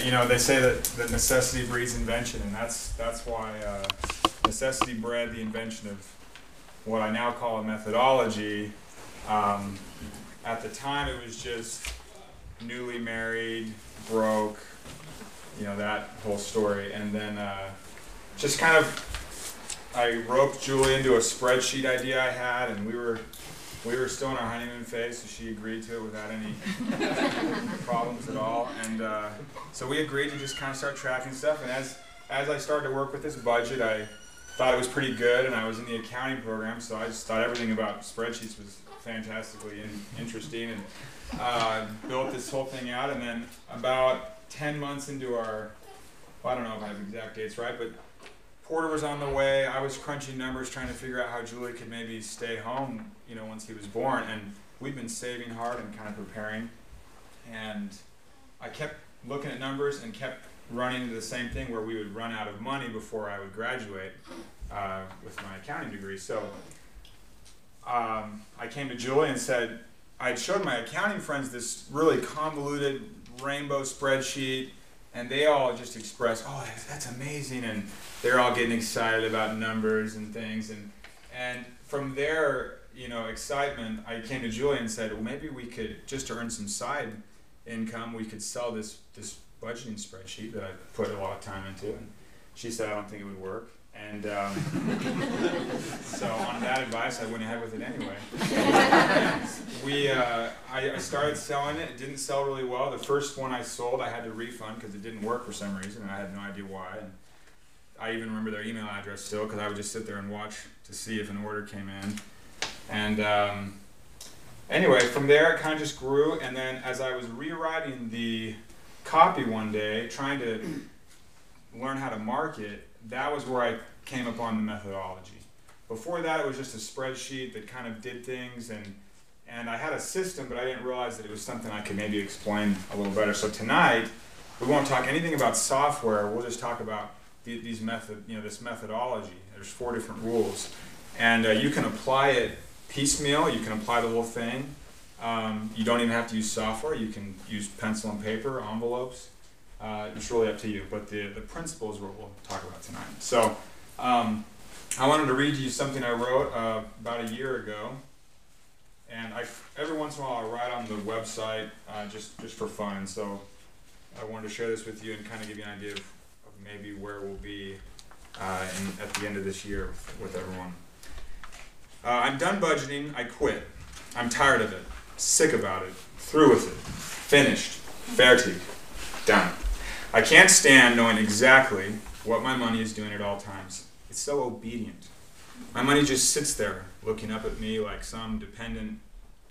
you know, they say that necessity breeds invention, and that's why necessity bred the invention of what I now call a methodology. At the time, it was just newly married, broke, you know, that whole story. And then just kind of, I roped Julie into a spreadsheet idea I had, and we were still in our honeymoon phase, so she agreed to it without any problems at all. And so we agreed to just kind of start tracking stuff. And as I started to work with this budget, I thought it was pretty good, and I was in the accounting program, so I just thought everything about spreadsheets was fantastically interesting, and built this whole thing out. And then about 10 months into our, well, I don't know if I have exact dates right, but Porter was on the way. I was crunching numbers, trying to figure out how Julie could maybe stay home, you know, once he was born. And we'd been saving hard and kind of preparing. And I kept looking at numbers and kept running into the same thing where we would run out of money before I would graduate with my accounting degree. So I came to Julie and said, I had showed my accounting friends this really convoluted rainbow spreadsheet, and they all just expressed, oh, that's amazing, and they're all getting excited about numbers and things. And from their, you know, excitement, I came to Julie and said, well, maybe we could, just to earn some side income, we could sell this budgeting spreadsheet that I put a lot of time into. And she said, I don't think it would work. And so on that advice, I went ahead with it anyway. I started selling it. It didn't sell really well. The first one I sold, I had to refund because it didn't work for some reason, and I had no idea why. And I even remember their email address still, because I would just sit there and watch to see if an order came in. And anyway, from there it kind of just grew. And then as I was rewriting the copy one day, trying to learn how to market, that was where I came upon the methodology. Before that, it was just a spreadsheet that kind of did things, and I had a system, but I didn't realize that it was something I could maybe explain a little better. So tonight, we won't talk anything about software. We'll just talk about this methodology. There's 4 different rules, and you can apply it piecemeal. You can apply the whole thing. You don't even have to use software. You can use pencil and paper, envelopes. It's really up to you, but the principle is what we'll talk about tonight. So I wanted to read you something I wrote about a year ago, and every once in a while I write on the website just for fun. So I wanted to share this with you and kind of give you an idea of maybe where we'll be at the end of this year with everyone. I'm done budgeting. I quit. I'm tired of it. Sick about it. Through with it. Finished. Fertig. Done. I can't stand knowing exactly what my money is doing at all times. It's so obedient. My money just sits there looking up at me like some dependent,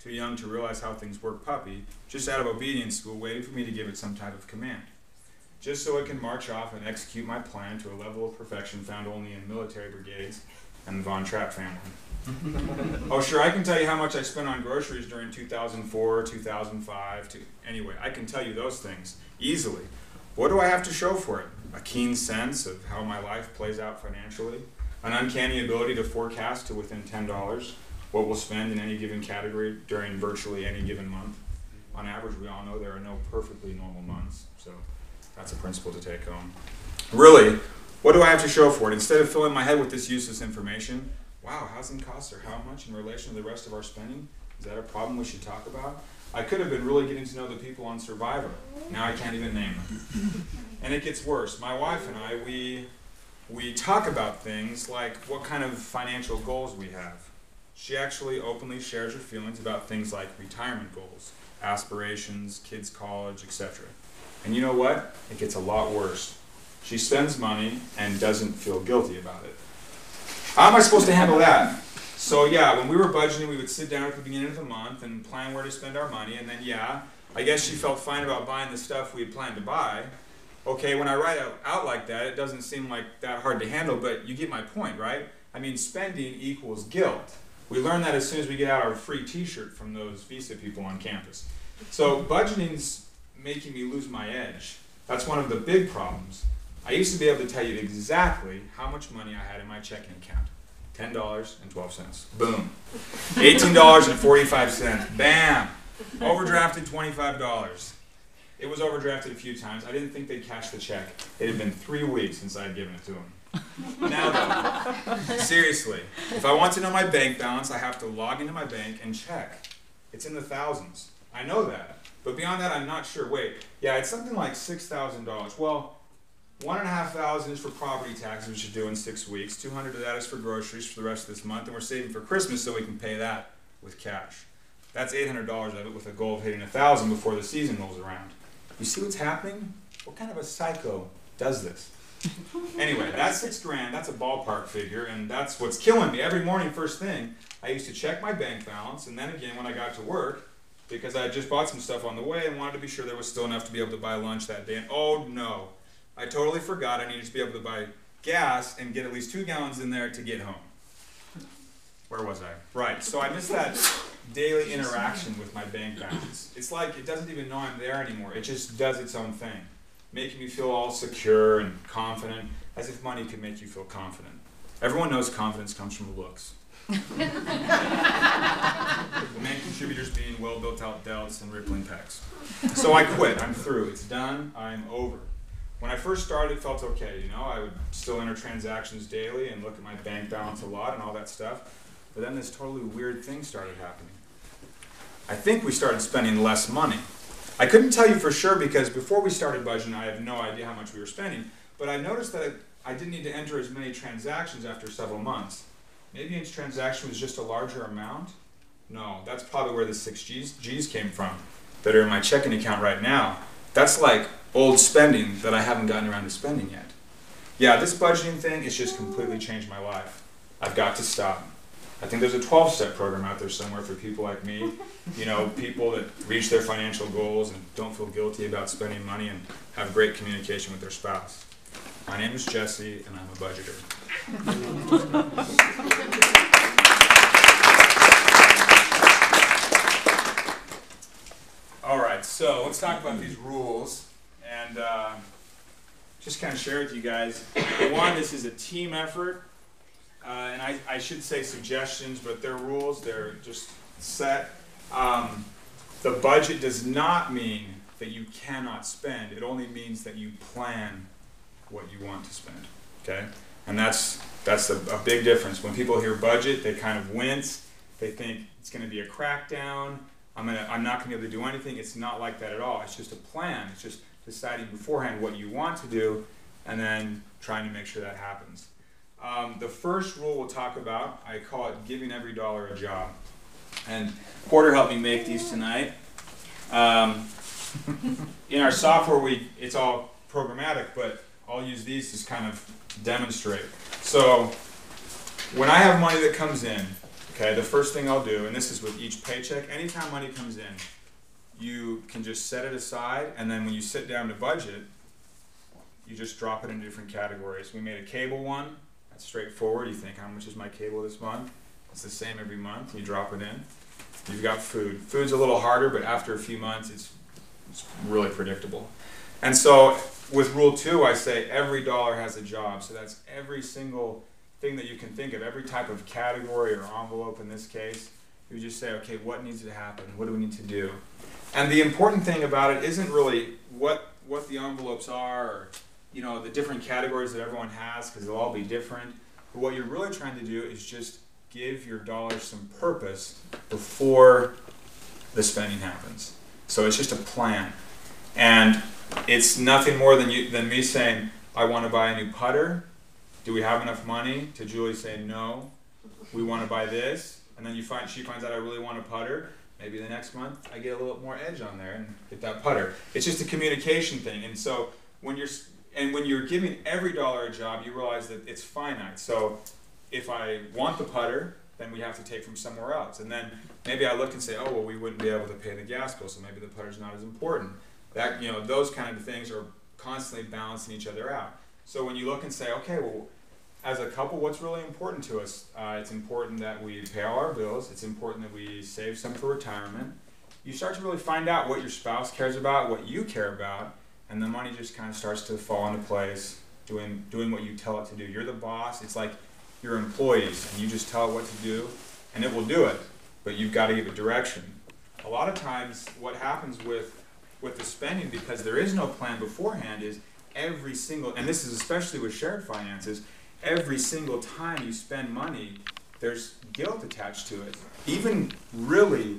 too young to realize how things work puppy, just out of obedience school, waiting for me to give it some type of command. Just so it can march off and execute my plan to a level of perfection found only in military brigades and the Von Trapp family. Oh, sure, I can tell you how much I spent on groceries during 2004, 2005. Anyway, I can tell you those things easily. What do I have to show for it? A keen sense of how my life plays out financially? An uncanny ability to forecast to within $10 what we'll spend in any given category during virtually any given month? On average, we all know there are no perfectly normal months, so that's a principle to take home. Really, what do I have to show for it? Instead of filling my head with this useless information, wow, housing costs are how much in relation to the rest of our spending? Is that a problem we should talk about? I could have been really getting to know the people on Survivor. Now I can't even name them. And it gets worse. My wife and I, we talk about things like what kind of financial goals we have. She actually openly shares her feelings about things like retirement goals, aspirations, kids' college, etc. And you know what? It gets a lot worse. She spends money and doesn't feel guilty about it. How am I supposed to handle that? So yeah, when we were budgeting, we would sit down at the beginning of the month and plan where to spend our money, and then yeah, I guess she felt fine about buying the stuff we had planned to buy. Okay, when I write it out like that, it doesn't seem like that hard to handle, but you get my point, right? I mean, spending equals guilt. We learn that as soon as we get out our free t-shirt from those Visa people on campus. So budgeting's making me lose my edge. That's one of the big problems. I used to be able to tell you exactly how much money I had in my checking account. $10.12. Boom. $18.45. Bam. Overdrafted $25. It was overdrafted a few times. I didn't think they'd cash the check. It had been 3 weeks since I had given it to them. Now though, seriously, if I want to know my bank balance, I have to log into my bank and check. It's in the thousands. I know that. But beyond that, I'm not sure. Wait, yeah, it's something like $6,000. Well, $1,500 is for property taxes, which is due in 6 weeks. $200 of that is for groceries for the rest of this month, and we're saving for Christmas so we can pay that with cash. That's $800 of it with a goal of hitting $1,000 before the season rolls around. You see what's happening? What kind of a psycho does this? Anyway, that's $6,000. That's a ballpark figure, and that's what's killing me. Every morning, first thing, I used to check my bank balance, and then again when I got to work, because I had just bought some stuff on the way and wanted to be sure there was still enough to be able to buy lunch that day. And oh no, I totally forgot I needed to be able to buy gas and get at least 2 gallons in there to get home. Where was I? Right, so I missed that daily interaction with my bank balance. It's like it doesn't even know I'm there anymore. It just does its own thing, making me feel all secure and confident, as if money could make you feel confident. Everyone knows confidence comes from looks. The main contributors being well-built out delts and rippling pecs. So I quit. I'm through. It's done. I'm over. When I first started, it felt okay. You know, I would still enter transactions daily and look at my bank balance a lot and all that stuff. But then this totally weird thing started happening. I think we started spending less money. I couldn't tell you for sure because before we started budgeting, I had no idea how much we were spending. But I noticed that I didn't need to enter as many transactions after several months. Maybe each transaction was just a larger amount? No, that's probably where the 6 G's came from that are in my checking account right now. That's like old spending that I haven't gotten around to spending yet. Yeah, this budgeting thing has just completely changed my life. I've got to stop. I think there's a 12-step program out there somewhere for people like me, you know, people that reach their financial goals and don't feel guilty about spending money and have great communication with their spouse. My name is Jesse, and I'm a budgeter. All right, so let's talk about these rules and just kind of share with you guys. One, this is a team effort, and I should say suggestions, but they're rules, they're just set. The budget does not mean that you cannot spend. It only means that you plan what you want to spend, okay? And that's a big difference. When people hear budget, they kind of wince. They think it's going to be a crackdown. I'm not going to be able to do anything. It's not like that at all. It's just a plan. It's just deciding beforehand what you want to do and then trying to make sure that happens. The first rule we'll talk about, I call it giving every dollar a job. And Porter helped me make these tonight. In our software, it's all programmatic, but I'll use these to kind of demonstrate. So when I have money that comes in, okay, the first thing I'll do, and this is with each paycheck, anytime money comes in, you can just set it aside, and then when you sit down to budget, you just drop it into different categories. We made a cable one. That's straightforward. You think, how much is my cable this month? It's the same every month. You drop it in. You've got food. Food's a little harder, but after a few months, it's really predictable. And so with rule 2, I say every dollar has a job. So that's every single thing that you can think of, every type of category or envelope in this case. You just say, okay, what needs to happen? What do we need to do? And the important thing about it isn't really what the envelopes are or, you know, the different categories that everyone has, because they'll all be different. But what you're really trying to do is just give your dollars some purpose before the spending happens. So it's just a plan. And it's nothing more than me saying, I want to buy a new putter. Do we have enough money? To Julie saying, no. We want to buy this. And then she finds out I really want a putter. Maybe the next month I get a little more edge on there and get that putter. It's just a communication thing. And so when you're giving every dollar a job, you realize that it's finite. So if I want the putter, then we have to take from somewhere else. And then maybe I look and say, oh, well, we wouldn't be able to pay the gas bill, so maybe the putter's not as important. That, you know, those kind of things are constantly balancing each other out. So when you look and say, okay, well, as a couple, what's really important to us? It's important that we pay all our bills. It's important that we save some for retirement. You start to really find out what your spouse cares about, what you care about, and the money just kind of starts to fall into place, doing what you tell it to do. You're the boss. It's like your employees, and you just tell it what to do, and it will do it, but you've got to give it direction. A lot of times what happens with with the spending, because there is no plan beforehand, is every single, and this is especially with shared finances, every single time you spend money, there's guilt attached to it. Even really